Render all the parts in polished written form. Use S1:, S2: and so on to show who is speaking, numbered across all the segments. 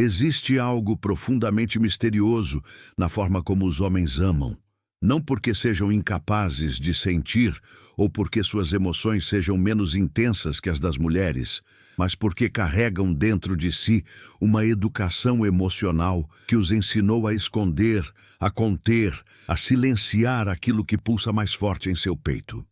S1: Existe algo profundamente misterioso na forma como os homens amam. Não porque sejam incapazes de sentir ou porque suas emoções sejam menos intensas que as das mulheres, mas porque carregam dentro de si uma educação emocional que os ensinou a esconder, a conter, a silenciar aquilo que pulsa mais forte em seu peito.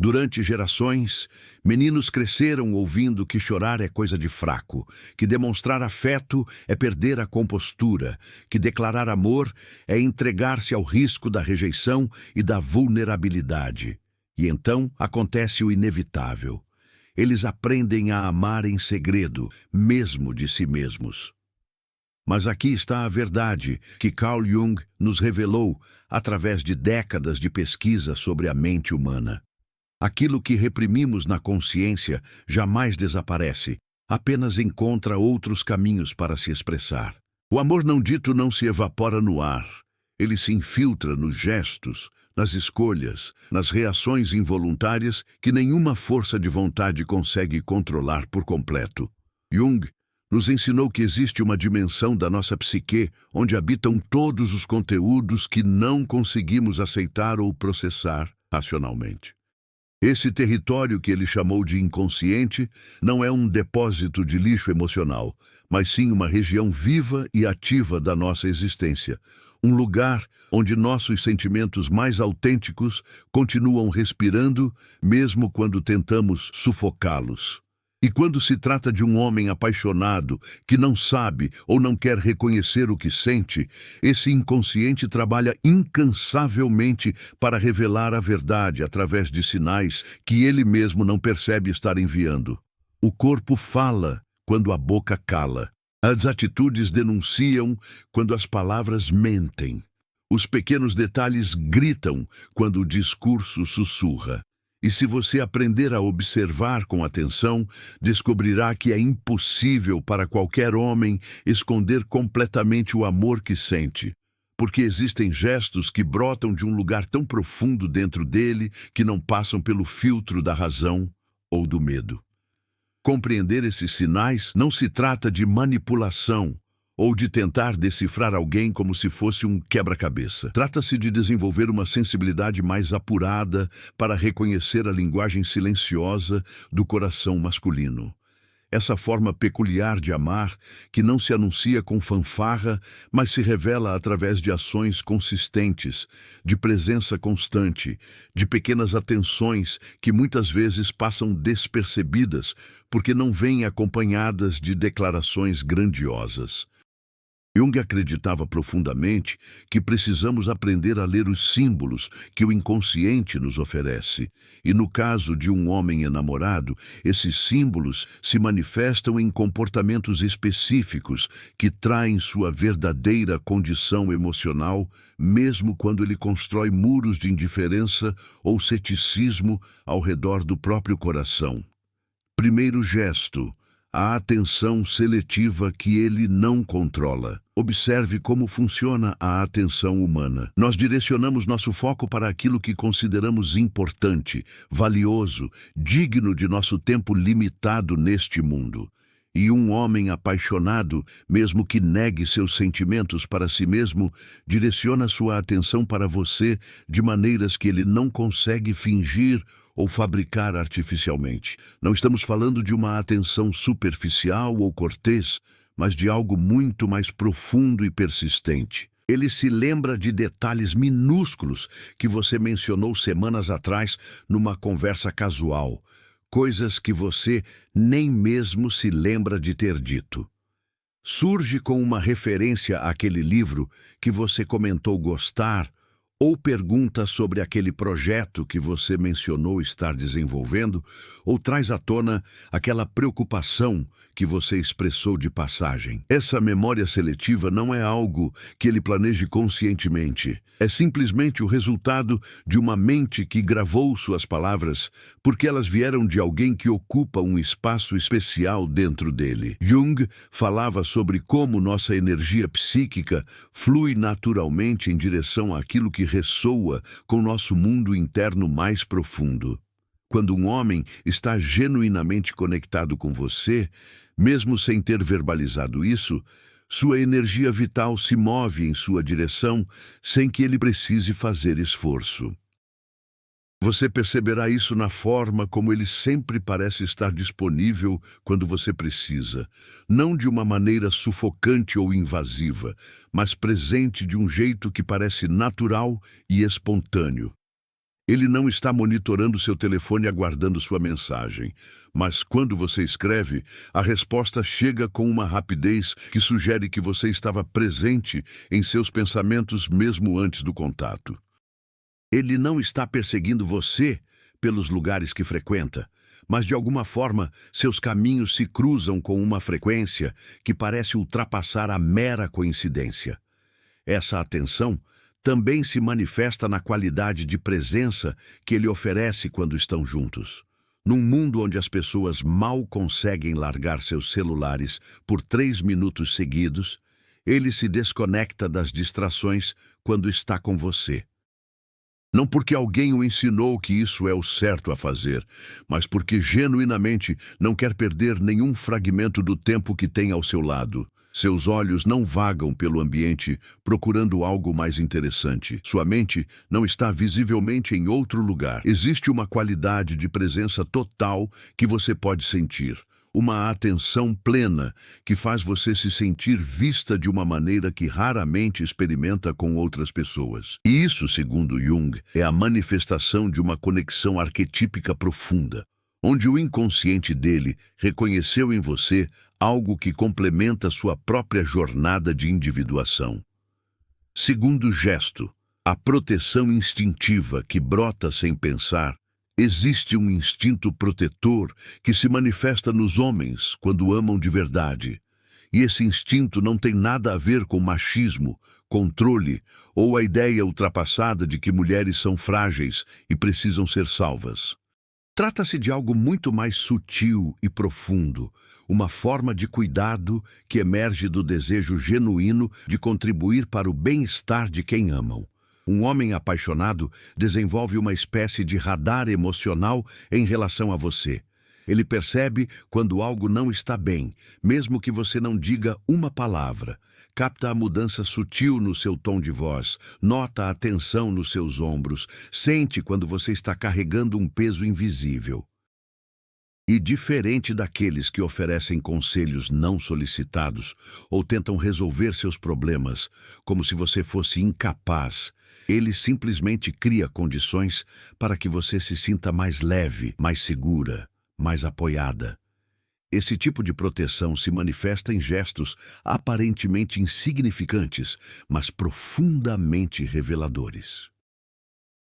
S1: Durante gerações, meninos cresceram ouvindo que chorar é coisa de fraco, que demonstrar afeto é perder a compostura, que declarar amor é entregar-se ao risco da rejeição e da vulnerabilidade. E então acontece o inevitável. Eles aprendem a amar em segredo, mesmo de si mesmos. Mas aqui está a verdade que Carl Jung nos revelou através de décadas de pesquisa sobre a mente humana. Aquilo que reprimimos na consciência jamais desaparece, apenas encontra outros caminhos para se expressar. O amor não dito não se evapora no ar. Ele se infiltra nos gestos, nas escolhas, nas reações involuntárias que nenhuma força de vontade consegue controlar por completo. Jung nos ensinou que existe uma dimensão da nossa psique onde habitam todos os conteúdos que não conseguimos aceitar ou processar racionalmente. Esse território que ele chamou de inconsciente não é um depósito de lixo emocional, mas sim uma região viva e ativa da nossa existência. Um lugar onde nossos sentimentos mais autênticos continuam respirando, mesmo quando tentamos sufocá-los. E quando se trata de um homem apaixonado que não sabe ou não quer reconhecer o que sente, esse inconsciente trabalha incansavelmente para revelar a verdade através de sinais que ele mesmo não percebe estar enviando. O corpo fala quando a boca cala. As atitudes denunciam quando as palavras mentem. Os pequenos detalhes gritam quando o discurso sussurra. E se você aprender a observar com atenção, descobrirá que é impossível para qualquer homem esconder completamente o amor que sente, porque existem gestos que brotam de um lugar tão profundo dentro dele que não passam pelo filtro da razão ou do medo. Compreender esses sinais não se trata de manipulação ou de tentar decifrar alguém como se fosse um quebra-cabeça. Trata-se de desenvolver uma sensibilidade mais apurada para reconhecer a linguagem silenciosa do coração masculino. Essa forma peculiar de amar, que não se anuncia com fanfarra, mas se revela através de ações consistentes, de presença constante, de pequenas atenções que muitas vezes passam despercebidas porque não vêm acompanhadas de declarações grandiosas. Jung acreditava profundamente que precisamos aprender a ler os símbolos que o inconsciente nos oferece. E no caso de um homem enamorado, esses símbolos se manifestam em comportamentos específicos que traem sua verdadeira condição emocional, mesmo quando ele constrói muros de indiferença ou ceticismo ao redor do próprio coração. Primeiro gesto: a atenção seletiva que ele não controla. Observe como funciona a atenção humana. Nós direcionamos nosso foco para aquilo que consideramos importante, valioso, digno de nosso tempo limitado neste mundo. E um homem apaixonado, mesmo que negue seus sentimentos para si mesmo, direciona sua atenção para você de maneiras que ele não consegue fingir ou fabricar artificialmente. Não estamos falando de uma atenção superficial ou cortês, mas de algo muito mais profundo e persistente. Ele se lembra de detalhes minúsculos que você mencionou semanas atrás numa conversa casual, coisas que você nem mesmo se lembra de ter dito. Surge com uma referência àquele livro que você comentou gostar, ou pergunta sobre aquele projeto que você mencionou estar desenvolvendo, ou traz à tona aquela preocupação que você expressou de passagem. Essa memória seletiva não é algo que ele planeje conscientemente. É simplesmente o resultado de uma mente que gravou suas palavras, porque elas vieram de alguém que ocupa um espaço especial dentro dele. Jung falava sobre como nossa energia psíquica flui naturalmente em direção àquilo que ressoa com nosso mundo interno mais profundo. Quando um homem está genuinamente conectado com você, Mesmo sem ter verbalizado isso, sua energia vital se move em sua direção sem que ele precise fazer esforço. Você perceberá isso na forma como ele sempre parece estar disponível quando você precisa, não de uma maneira sufocante ou invasiva, mas presente de um jeito que parece natural e espontâneo. Ele não está monitorando seu telefone aguardando sua mensagem, mas quando você escreve, a resposta chega com uma rapidez que sugere que você estava presente em seus pensamentos mesmo antes do contato. Ele não está perseguindo você pelos lugares que frequenta, mas de alguma forma seus caminhos se cruzam com uma frequência que parece ultrapassar a mera coincidência. Essa atenção também se manifesta na qualidade de presença que ele oferece quando estão juntos. Num mundo onde as pessoas mal conseguem largar seus celulares por 3 minutos seguidos, ele se desconecta das distrações quando está com você. Não porque alguém o ensinou que isso é o certo a fazer, mas porque genuinamente não quer perder nenhum fragmento do tempo que tem ao seu lado. Seus olhos não vagam pelo ambiente procurando algo mais interessante. Sua mente não está visivelmente em outro lugar. Existe uma qualidade de presença total que você pode sentir. Uma atenção plena que faz você se sentir vista de uma maneira que raramente experimenta com outras pessoas. E isso, segundo Jung, é a manifestação de uma conexão arquetípica profunda, onde o inconsciente dele reconheceu em você algo que complementa sua própria jornada de individuação. Segundo gesto, a proteção instintiva que brota sem pensar. Existe um instinto protetor que se manifesta nos homens quando amam de verdade. E esse instinto não tem nada a ver com machismo, controle ou a ideia ultrapassada de que mulheres são frágeis e precisam ser salvas. Trata-se de algo muito mais sutil e profundo, uma forma de cuidado que emerge do desejo genuíno de contribuir para o bem-estar de quem amam. Um homem apaixonado desenvolve uma espécie de radar emocional em relação a você. Ele percebe quando algo não está bem, mesmo que você não diga uma palavra. Capta a mudança sutil no seu tom de voz, nota a tensão nos seus ombros, sente quando você está carregando um peso invisível. E diferente daqueles que oferecem conselhos não solicitados ou tentam resolver seus problemas como se você fosse incapaz, ele simplesmente cria condições para que você se sinta mais leve, mais segura, mais apoiada. Esse tipo de proteção se manifesta em gestos aparentemente insignificantes, mas profundamente reveladores.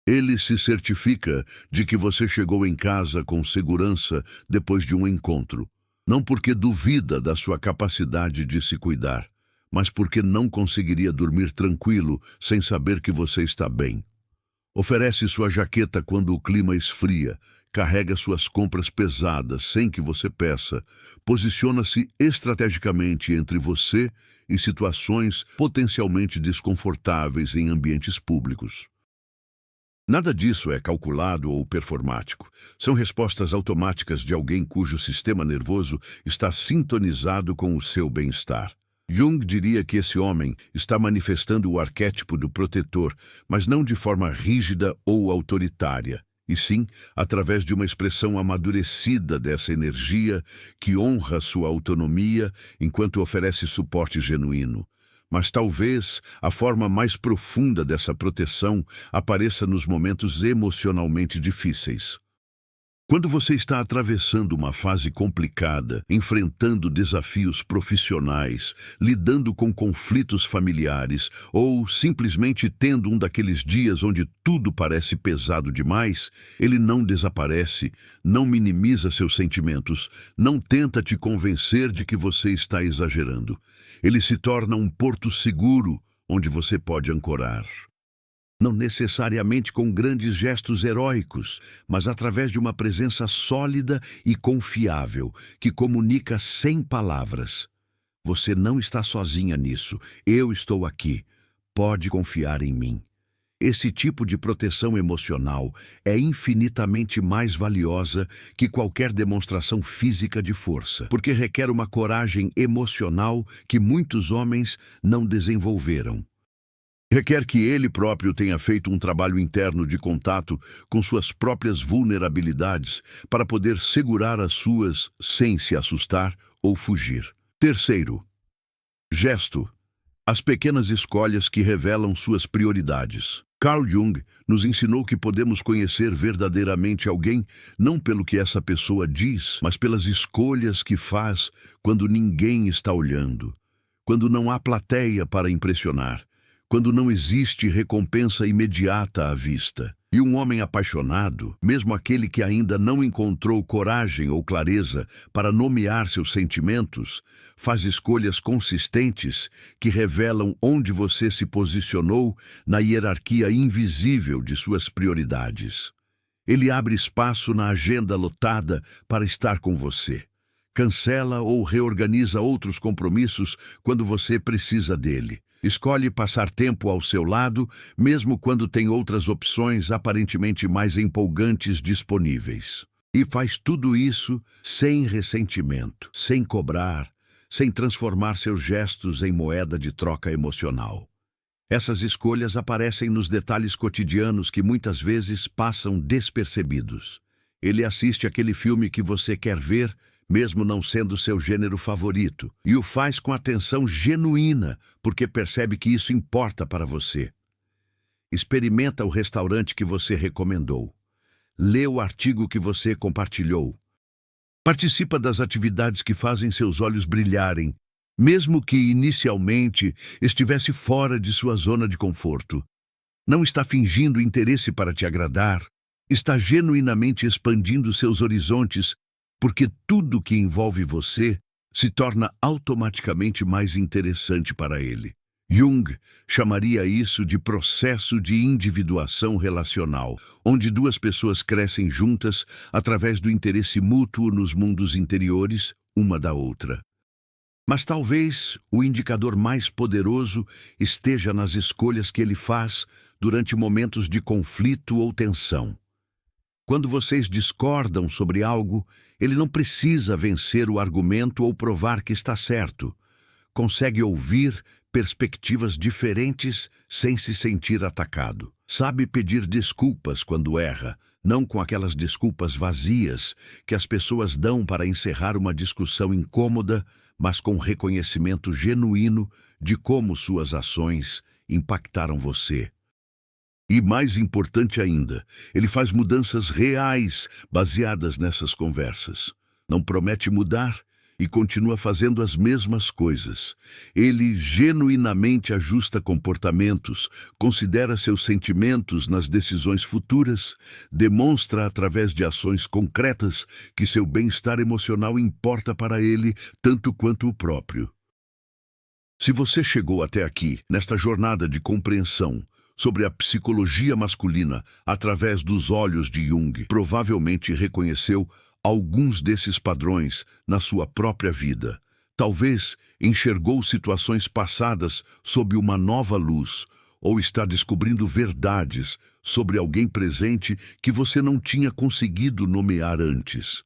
S1: Ele se certifica de que você chegou em casa com segurança depois de um encontro, não porque duvida da sua capacidade de se cuidar, mas porque não conseguiria dormir tranquilo sem saber que você está bem. Oferece sua jaqueta quando o clima esfria, carrega suas compras pesadas sem que você peça, posiciona-se estrategicamente entre você e situações potencialmente desconfortáveis em ambientes públicos. Nada disso é calculado ou performático. São respostas automáticas de alguém cujo sistema nervoso está sintonizado com o seu bem-estar. Jung diria que esse homem está manifestando o arquétipo do protetor, mas não de forma rígida ou autoritária, e sim através de uma expressão amadurecida dessa energia que honra sua autonomia enquanto oferece suporte genuíno. Mas talvez a forma mais profunda dessa proteção apareça nos momentos emocionalmente difíceis. Quando você está atravessando uma fase complicada, enfrentando desafios profissionais, lidando com conflitos familiares ou simplesmente tendo um daqueles dias onde tudo parece pesado demais, ele não desaparece, não minimiza seus sentimentos, não tenta te convencer de que você está exagerando. Ele se torna um porto seguro onde você pode ancorar. Não necessariamente com grandes gestos heróicos, mas através de uma presença sólida e confiável, que comunica sem palavras. Você não está sozinha nisso. Eu estou aqui. Pode confiar em mim. Esse tipo de proteção emocional é infinitamente mais valiosa que qualquer demonstração física de força, porque requer uma coragem emocional que muitos homens não desenvolveram. Requer que ele próprio tenha feito um trabalho interno de contato com suas próprias vulnerabilidades para poder segurar as suas sem se assustar ou fugir. Terceiro, gesto. As pequenas escolhas que revelam suas prioridades. Carl Jung nos ensinou que podemos conhecer verdadeiramente alguém não pelo que essa pessoa diz, mas pelas escolhas que faz quando ninguém está olhando, quando não há plateia para impressionar, quando não existe recompensa imediata à vista. E um homem apaixonado, mesmo aquele que ainda não encontrou coragem ou clareza para nomear seus sentimentos, faz escolhas consistentes que revelam onde você se posicionou na hierarquia invisível de suas prioridades. Ele abre espaço na agenda lotada para estar com você. Cancela ou reorganiza outros compromissos quando você precisa dele. Escolhe passar tempo ao seu lado, mesmo quando tem outras opções aparentemente mais empolgantes disponíveis. E faz tudo isso sem ressentimento, sem cobrar, sem transformar seus gestos em moeda de troca emocional. Essas escolhas aparecem nos detalhes cotidianos que muitas vezes passam despercebidos. Ele assiste aquele filme que você quer ver, mesmo não sendo seu gênero favorito, e o faz com atenção genuína, porque percebe que isso importa para você. Experimenta o restaurante que você recomendou. Lê o artigo que você compartilhou. Participa das atividades que fazem seus olhos brilharem, mesmo que inicialmente estivesse fora de sua zona de conforto. Não está fingindo interesse para te agradar, está genuinamente expandindo seus horizontes, porque tudo que envolve você se torna automaticamente mais interessante para ele. Jung chamaria isso de processo de individuação relacional, onde duas pessoas crescem juntas através do interesse mútuo nos mundos interiores, uma da outra. Mas talvez o indicador mais poderoso esteja nas escolhas que ele faz durante momentos de conflito ou tensão. Quando vocês discordam sobre algo, ele não precisa vencer o argumento ou provar que está certo. Consegue ouvir perspectivas diferentes sem se sentir atacado. Sabe pedir desculpas quando erra, não com aquelas desculpas vazias que as pessoas dão para encerrar uma discussão incômoda, mas com reconhecimento genuíno de como suas ações impactaram você. E mais importante ainda, ele faz mudanças reais baseadas nessas conversas. Não promete mudar e continua fazendo as mesmas coisas. Ele genuinamente ajusta comportamentos, considera seus sentimentos nas decisões futuras, demonstra através de ações concretas que seu bem-estar emocional importa para ele tanto quanto o próprio. Se você chegou até aqui, nesta jornada de compreensão sobre a psicologia masculina através dos olhos de Jung, provavelmente reconheceu alguns desses padrões na sua própria vida. Talvez enxergou situações passadas sob uma nova luz, ou está descobrindo verdades sobre alguém presente que você não tinha conseguido nomear antes.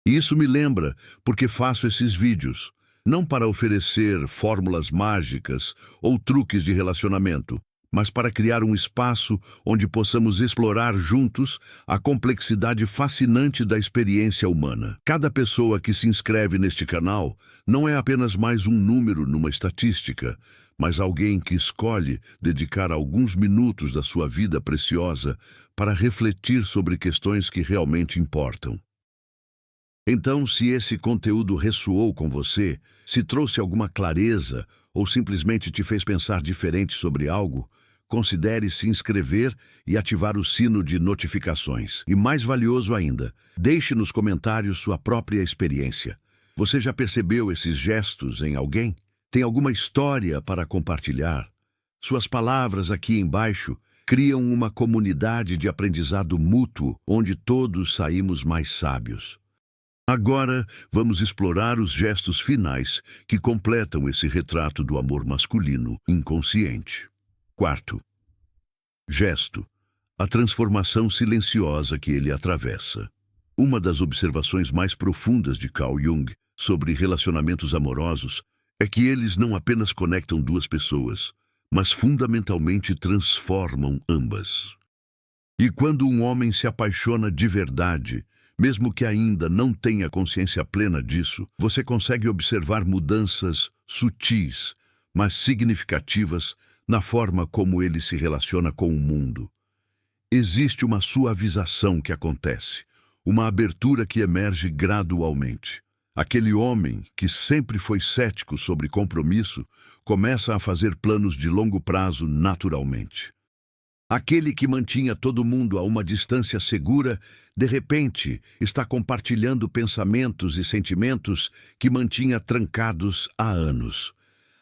S1: E isso me lembra porque faço esses vídeos, não para oferecer fórmulas mágicas ou truques de relacionamento, mas para criar um espaço onde possamos explorar juntos a complexidade fascinante da experiência humana. Cada pessoa que se inscreve neste canal não é apenas mais um número numa estatística, mas alguém que escolhe dedicar alguns minutos da sua vida preciosa para refletir sobre questões que realmente importam. Então, se esse conteúdo ressoou com você, se trouxe alguma clareza ou simplesmente te fez pensar diferente sobre algo, considere se inscrever e ativar o sino de notificações. E mais valioso ainda, deixe nos comentários sua própria experiência. Você já percebeu esses gestos em alguém? Tem alguma história para compartilhar? Suas palavras aqui embaixo criam uma comunidade de aprendizado mútuo, onde todos saímos mais sábios. Agora, vamos explorar os gestos finais que completam esse retrato do amor masculino inconsciente. Quarto, Gesto. A transformação silenciosa que ele atravessa. Uma das observações mais profundas de Carl Jung sobre relacionamentos amorosos é que eles não apenas conectam duas pessoas, mas fundamentalmente transformam ambas. E quando um homem se apaixona de verdade, mesmo que ainda não tenha consciência plena disso, você consegue observar mudanças sutis, mas significativas na forma como ele se relaciona com o mundo. Existe uma suavização que acontece, uma abertura que emerge gradualmente. Aquele homem, que sempre foi cético sobre compromisso, começa a fazer planos de longo prazo naturalmente. Aquele que mantinha todo mundo a uma distância segura, de repente, está compartilhando pensamentos e sentimentos que mantinha trancados há anos.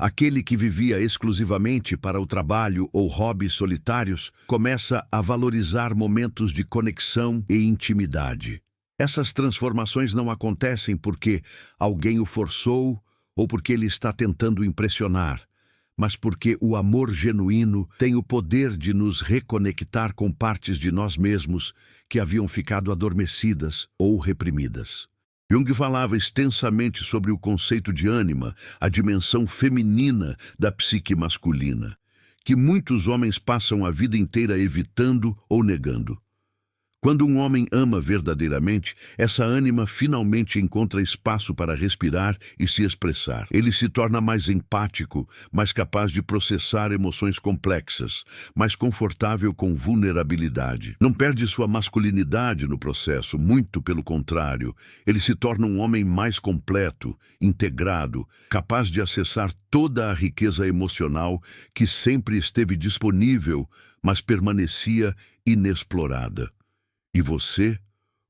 S1: Aquele que vivia exclusivamente para o trabalho ou hobbies solitários, começa a valorizar momentos de conexão e intimidade. Essas transformações não acontecem porque alguém o forçou ou porque ele está tentando impressionar, mas porque o amor genuíno tem o poder de nos reconectar com partes de nós mesmos que haviam ficado adormecidas ou reprimidas. Jung falava extensamente sobre o conceito de ânima, a dimensão feminina da psique masculina, que muitos homens passam a vida inteira evitando ou negando. Quando um homem ama verdadeiramente, essa ânima finalmente encontra espaço para respirar e se expressar. Ele se torna mais empático, mais capaz de processar emoções complexas, mais confortável com vulnerabilidade. Não perde sua masculinidade no processo, muito pelo contrário. Ele se torna um homem mais completo, integrado, capaz de acessar toda a riqueza emocional que sempre esteve disponível, mas permanecia inexplorada. E você,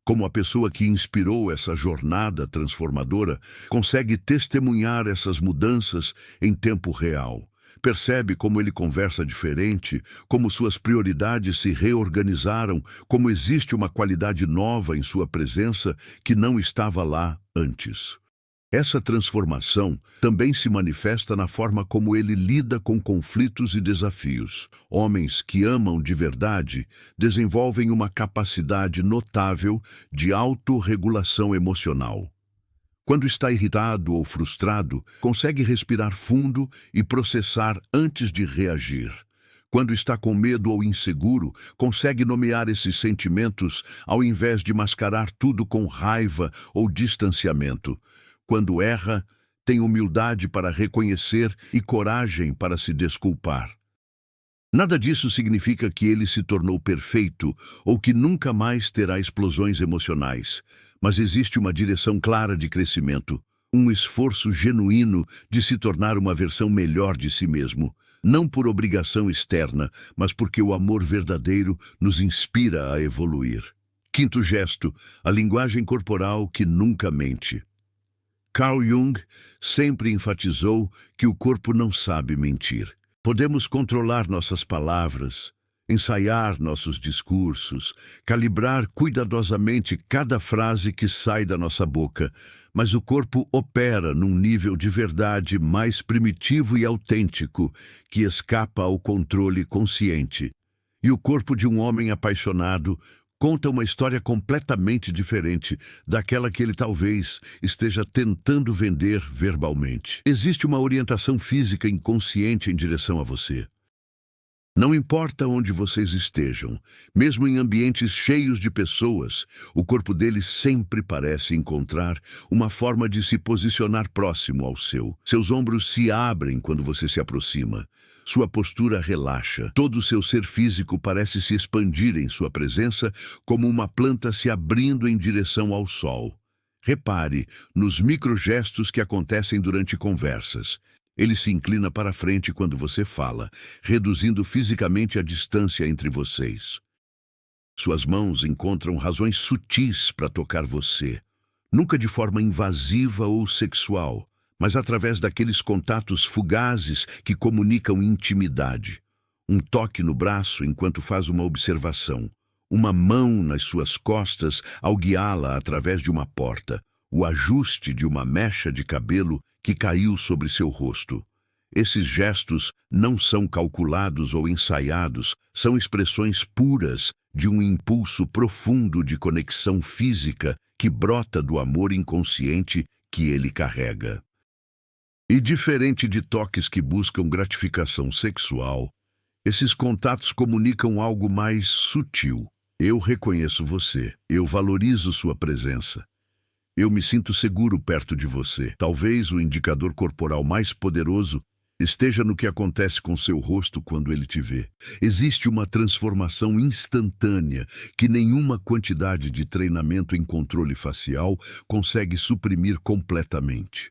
S1: como a pessoa que inspirou essa jornada transformadora, consegue testemunhar essas mudanças em tempo real. Percebe como ele conversa diferente, como suas prioridades se reorganizaram, como existe uma qualidade nova em sua presença que não estava lá antes. Essa transformação também se manifesta na forma como ele lida com conflitos e desafios. Homens que amam de verdade desenvolvem uma capacidade notável de autorregulação emocional. Quando está irritado ou frustrado, consegue respirar fundo e processar antes de reagir. Quando está com medo ou inseguro, consegue nomear esses sentimentos ao invés de mascarar tudo com raiva ou distanciamento. Quando erra, tem humildade para reconhecer e coragem para se desculpar. Nada disso significa que ele se tornou perfeito ou que nunca mais terá explosões emocionais, mas existe uma direção clara de crescimento, um esforço genuíno de se tornar uma versão melhor de si mesmo, não por obrigação externa, mas porque o amor verdadeiro nos inspira a evoluir. Quinto gesto, a linguagem corporal que nunca mente. Carl Jung sempre enfatizou que o corpo não sabe mentir. Podemos controlar nossas palavras, ensaiar nossos discursos, calibrar cuidadosamente cada frase que sai da nossa boca, mas o corpo opera num nível de verdade mais primitivo e autêntico que escapa ao controle consciente. E o corpo de um homem apaixonado conta uma história completamente diferente daquela que ele talvez esteja tentando vender verbalmente. Existe uma orientação física inconsciente em direção a você. Não importa onde vocês estejam, mesmo em ambientes cheios de pessoas, o corpo dele sempre parece encontrar uma forma de se posicionar próximo ao seu. Seus ombros se abrem quando você se aproxima. Sua postura relaxa. Todo o seu ser físico parece se expandir em sua presença, como uma planta se abrindo em direção ao sol. Repare nos microgestos que acontecem durante conversas. Ele se inclina para frente quando você fala, reduzindo fisicamente a distância entre vocês. Suas mãos encontram razões sutis para tocar você, nunca de forma invasiva ou sexual, mas através daqueles contatos fugazes que comunicam intimidade. Um toque no braço enquanto faz uma observação, uma mão nas suas costas ao guiá-la através de uma porta, o ajuste de uma mecha de cabelo que caiu sobre seu rosto. Esses gestos não são calculados ou ensaiados, são expressões puras de um impulso profundo de conexão física que brota do amor inconsciente que ele carrega. E diferente de toques que buscam gratificação sexual, esses contatos comunicam algo mais sutil. Eu reconheço você, eu valorizo sua presença. Eu me sinto seguro perto de você. Talvez o indicador corporal mais poderoso esteja no que acontece com seu rosto quando ele te vê. Existe uma transformação instantânea que nenhuma quantidade de treinamento em controle facial consegue suprimir completamente.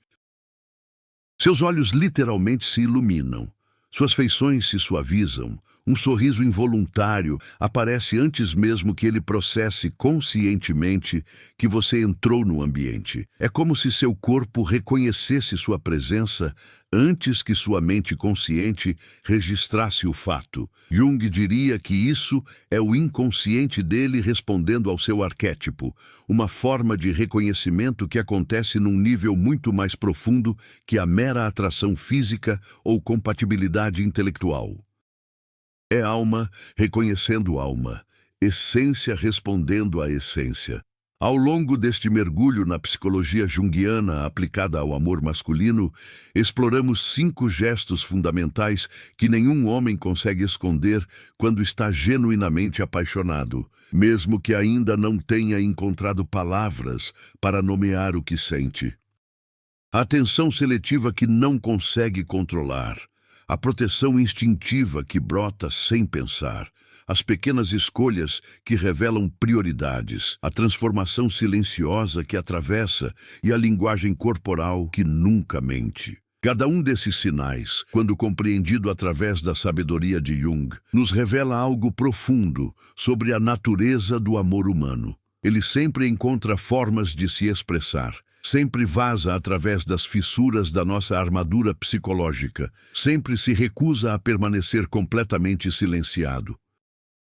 S1: Seus olhos literalmente se iluminam, suas feições se suavizam, um sorriso involuntário aparece antes mesmo que ele processe conscientemente que você entrou no ambiente. É como se seu corpo reconhecesse sua presença antes que sua mente consciente registrasse o fato. Jung diria que isso é o inconsciente dele respondendo ao seu arquétipo, uma forma de reconhecimento que acontece num nível muito mais profundo que a mera atração física ou compatibilidade intelectual. É alma reconhecendo alma, essência respondendo à essência. Ao longo deste mergulho na psicologia junguiana aplicada ao amor masculino, exploramos 5 gestos fundamentais que nenhum homem consegue esconder quando está genuinamente apaixonado, mesmo que ainda não tenha encontrado palavras para nomear o que sente. A atenção seletiva que não consegue controlar, a proteção instintiva que brota sem pensar, as pequenas escolhas que revelam prioridades, a transformação silenciosa que atravessa e a linguagem corporal que nunca mente. Cada um desses sinais, quando compreendido através da sabedoria de Jung, nos revela algo profundo sobre a natureza do amor humano. Ele sempre encontra formas de se expressar, sempre vaza através das fissuras da nossa armadura psicológica, sempre se recusa a permanecer completamente silenciado.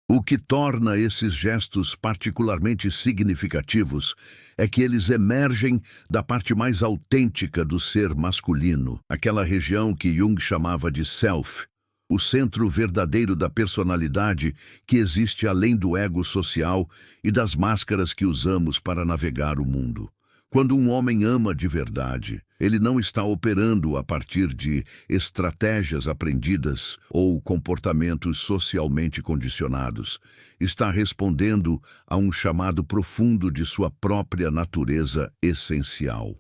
S1: O que torna esses gestos particularmente significativos é que eles emergem da parte mais autêntica do ser masculino, aquela região que Jung chamava de self, o centro verdadeiro da personalidade que existe além do ego social e das máscaras que usamos para navegar o mundo. Quando um homem ama de verdade, ele não está operando a partir de estratégias aprendidas ou comportamentos socialmente condicionados. Está respondendo a um chamado profundo de sua própria natureza essencial.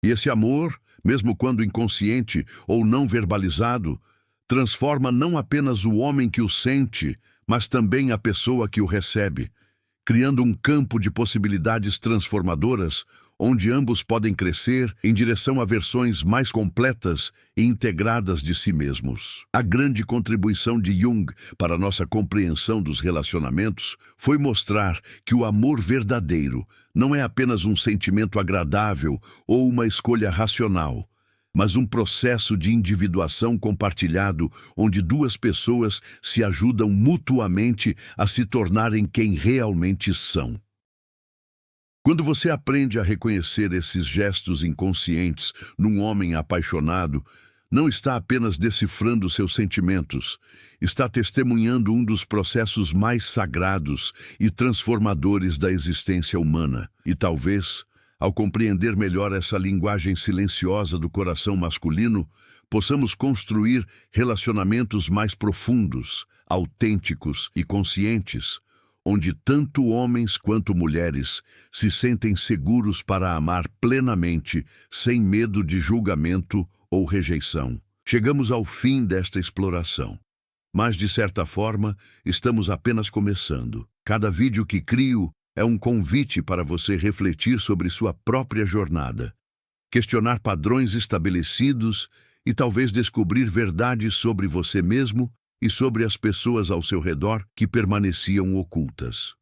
S1: E esse amor, mesmo quando inconsciente ou não verbalizado, transforma não apenas o homem que o sente, mas também a pessoa que o recebe, criando um campo de possibilidades transformadoras, onde ambos podem crescer em direção a versões mais completas e integradas de si mesmos. A grande contribuição de Jung para a nossa compreensão dos relacionamentos foi mostrar que o amor verdadeiro não é apenas um sentimento agradável ou uma escolha racional, mas um processo de individuação compartilhado onde 2 pessoas se ajudam mutuamente a se tornarem quem realmente são. Quando você aprende a reconhecer esses gestos inconscientes num homem apaixonado, não está apenas decifrando seus sentimentos, está testemunhando um dos processos mais sagrados e transformadores da existência humana. E talvez, ao compreender melhor essa linguagem silenciosa do coração masculino, possamos construir relacionamentos mais profundos, autênticos e conscientes, onde tanto homens quanto mulheres se sentem seguros para amar plenamente, sem medo de julgamento ou rejeição. Chegamos ao fim desta exploração. Mas, de certa forma, estamos apenas começando. Cada vídeo que crio é um convite para você refletir sobre sua própria jornada, questionar padrões estabelecidos e talvez descobrir verdades sobre você mesmo e sobre as pessoas ao seu redor que permaneciam ocultas.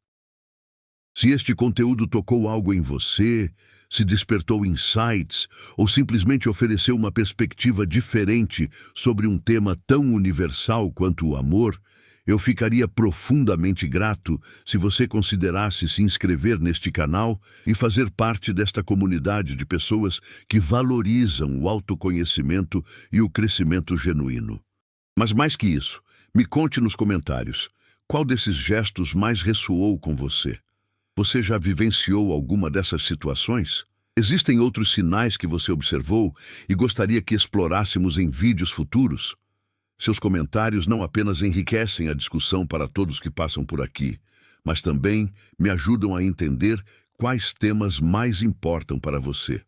S1: Se este conteúdo tocou algo em você, se despertou insights ou simplesmente ofereceu uma perspectiva diferente sobre um tema tão universal quanto o amor, Eu ficaria profundamente grato se você considerasse se inscrever neste canal e fazer parte desta comunidade de pessoas que valorizam o autoconhecimento e o crescimento genuíno. Mas mais que isso, me conte nos comentários, qual desses gestos mais ressoou com você? Você já vivenciou alguma dessas situações? Existem outros sinais que você observou e gostaria que explorássemos em vídeos futuros? Seus comentários não apenas enriquecem a discussão para todos que passam por aqui, mas também me ajudam a entender quais temas mais importam para você.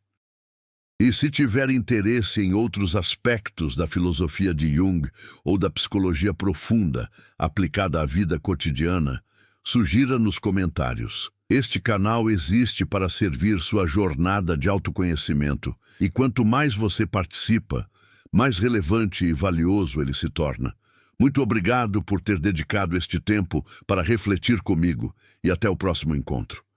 S1: E se tiver interesse em outros aspectos da filosofia de Jung ou da psicologia profunda aplicada à vida cotidiana, sugira nos comentários. Este canal existe para servir sua jornada de autoconhecimento, e quanto mais você participa, mais relevante e valioso ele se torna. Muito obrigado por ter dedicado este tempo para refletir comigo, e até o próximo encontro.